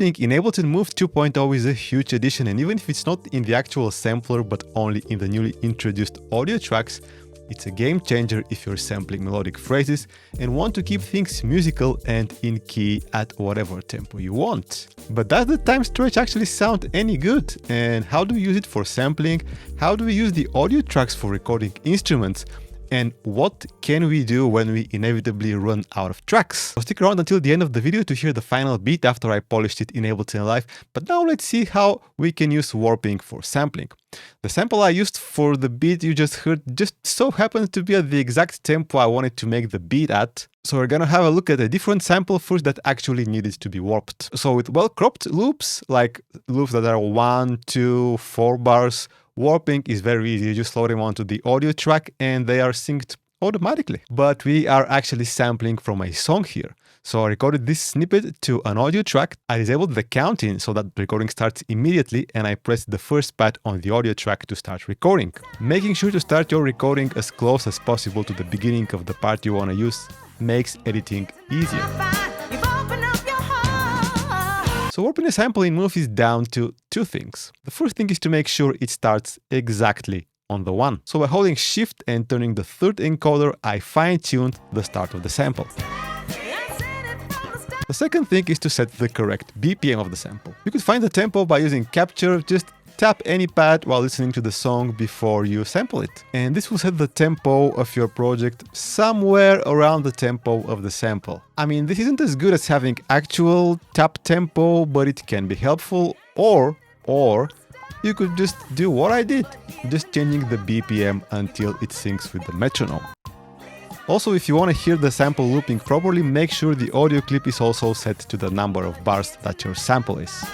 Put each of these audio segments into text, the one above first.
Resampling in Ableton Move 2.0 is a huge addition, and even if it's not in the actual sampler but only in the newly introduced audio tracks, it's a game changer if you're sampling melodic phrases and want to keep things musical and in key at whatever tempo you want. But does the time stretch actually sound any good? And how do we use it for sampling? How do we use the audio tracks for recording instruments? And what can we do when we inevitably run out of tracks? So stick around until the end of the video to hear the final beat after I polished it in Ableton Live. But now let's see how we can use warping for sampling. The sample I used for the beat you just heard just so happens to be at the exact tempo I wanted to make the beat at. So we're gonna have a look at a different sample first that actually needed to be warped. So with well-cropped loops, like loops that are 1, 2, 4 bars, warping is very easy. You just load them onto the audio track and they are synced automatically. But we are actually sampling from a song here. So I recorded this snippet to an audio track. I disabled the count-in so that the recording starts immediately, and I pressed the first pad on the audio track to start recording. Making sure to start your recording as close as possible to the beginning of the part you want to use makes editing easier. So warping a sample in Move is down to two things. The first thing is to make sure it starts exactly on the one. So by holding Shift and turning the third encoder, I fine-tuned the start of the sample. The second thing is to set the correct BPM of the sample. You could find the tempo by using Capture. Just tap any pad while listening to the song before you sample it. And this will set the tempo of your project somewhere around the tempo of the sample. I mean, this isn't as good as having actual tap tempo, but it can be helpful. Or you could just do what I did, just changing the BPM until it syncs with the metronome. Also, if you want to hear the sample looping properly, make sure the audio clip is also set to the number of bars that your sample is.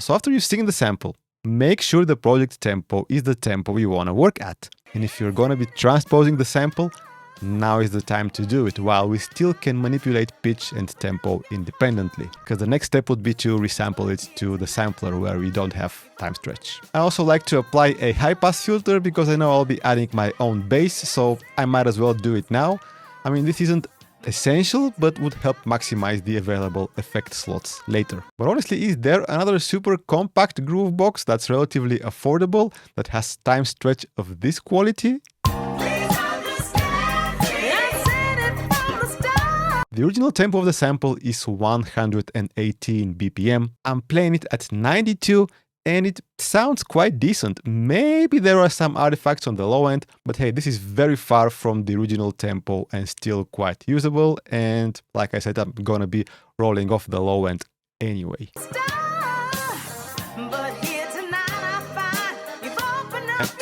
So after you sing the sample, make sure the project tempo is the tempo you want to work at. And if you're going to be transposing the sample, now is the time to do it, while we still can manipulate pitch and tempo independently. Because the next step would be to resample it to the sampler where we don't have time stretch. I also like to apply a high pass filter because I know I'll be adding my own bass, so I might as well do it now. I mean, this isn't essential, but would help maximize the available effect slots later. But honestly, is there another super compact Groovebox that's relatively affordable, that has time stretch of this quality? The original tempo of the sample is 118 BPM. I'm playing it at 92 and it sounds quite decent. Maybe there are some artifacts on the low end, but hey, this is very far from the original tempo and still quite usable. And like I said, I'm gonna be rolling off the low end anyway.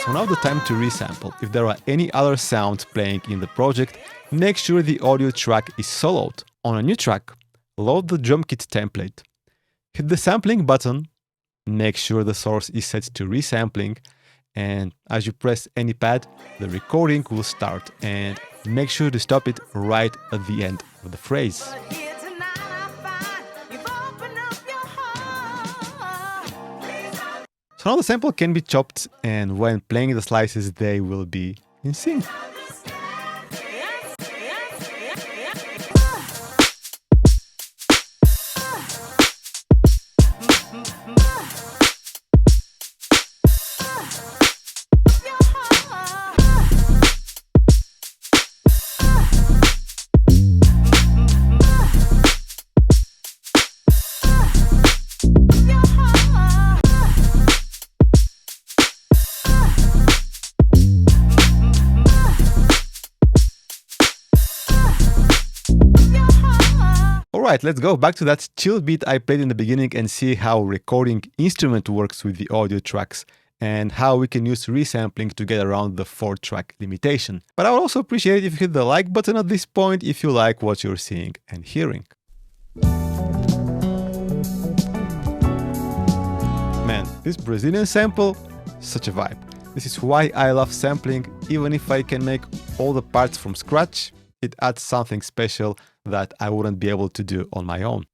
So now the time to resample. If there are any other sounds playing in the project, make sure the audio track is soloed. On a new track, load the drum kit template. Hit the sampling button, make sure the source is set to resampling, and as you press any pad, the recording will start, and make sure to stop it right at the end of the phrase. So now the sample can be chopped, and when playing the slices, they will be in sync. Alright, let's go back to that chill beat I played in the beginning and see how recording instrument works with the audio tracks and how we can use resampling to get around the 4-track limitation. But I would also appreciate it if you hit the like button at this point if you like what you're seeing and hearing. Man, this Brazilian sample, such a vibe. This is why I love sampling. Even if I can make all the parts from scratch, it adds something special that I wouldn't be able to do on my own.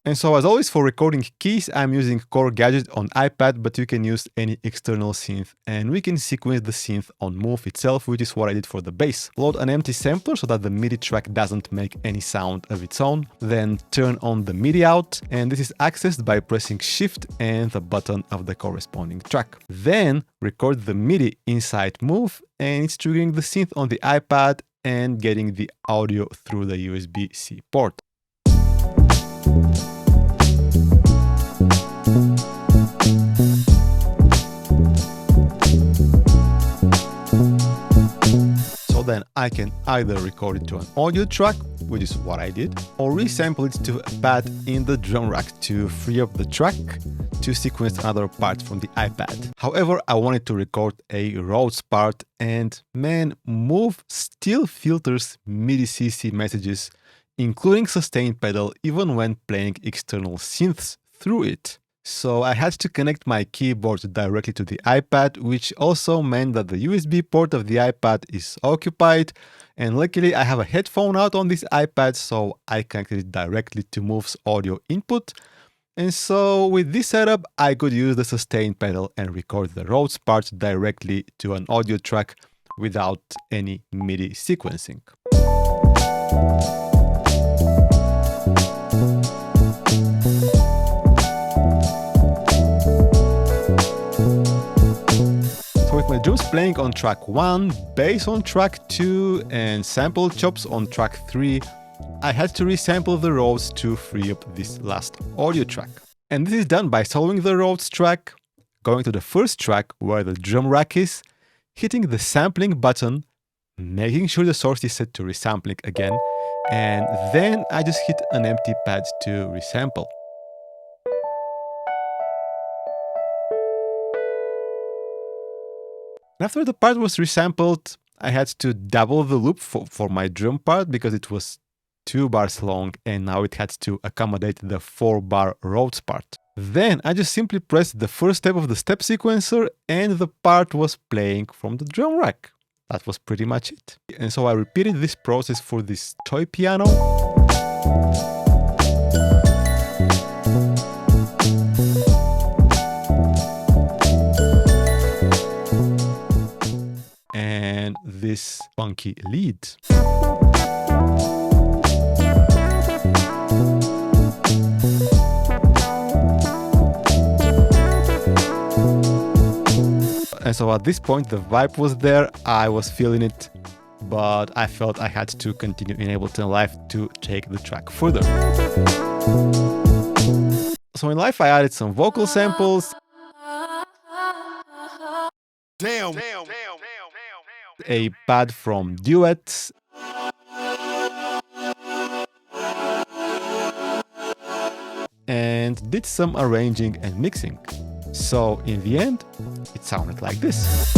And so as always for recording keys, I'm using Core Gadget on iPad, but you can use any external synth, and we can sequence the synth on Move itself, which is what I did for the bass. Load an empty sampler so that the MIDI track doesn't make any sound of its own, then turn on the MIDI out, and this is accessed by pressing Shift and the button of the corresponding track. Then record the MIDI inside Move, and it's triggering the synth on the iPad and getting the audio through the USB-C port. So then I can either record it to an audio track, which is what I did, or resample it to a pad in the drum rack to free up the track to sequence another part from the iPad. However, I wanted to record a Rhodes part, and man, Move still filters MIDI CC messages, including sustain pedal, even when playing external synths through it. So I had to connect my keyboard directly to the iPad, which also meant that the USB port of the iPad is occupied, and luckily I have a headphone out on this iPad, so I connected it directly to Move's audio input. And so with this setup, I could use the sustain pedal and record the Rhodes part directly to an audio track without any MIDI sequencing. With my drums playing on track 1, bass on track 2, and sample chops on track 3, I had to resample the Rhodes to free up this last audio track. And this is done by solving the Rhodes track, going to the first track where the drum rack is, hitting the sampling button, making sure the source is set to resampling again, and then I just hit an empty pad to resample. After the part was resampled, I had to double the loop for my drum part because it was 2 bars long, and now it had to accommodate the 4-bar Rhodes part. Then I just simply pressed the first step of the step sequencer and the part was playing from the drum rack. That was pretty much it. And so I repeated this process for this toy piano. And this funky lead. And so at this point the vibe was there, I was feeling it, but I felt I had to continue in Ableton Live to take the track further. So in Live I added some vocal samples, a pad from Duets, and did some arranging and mixing. So in the end, it sounded like this.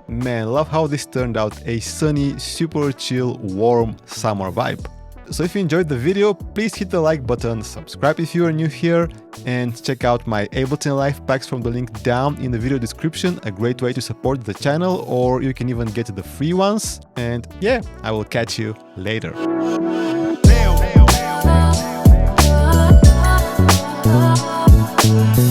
Man, love how this turned out, a sunny, super chill, warm summer vibe. So if you enjoyed the video, please hit the like button, subscribe if you are new here, and check out my Ableton Live packs from the link down in the video description, a great way to support the channel, or you can even get the free ones. And yeah, I will catch you later. Damn.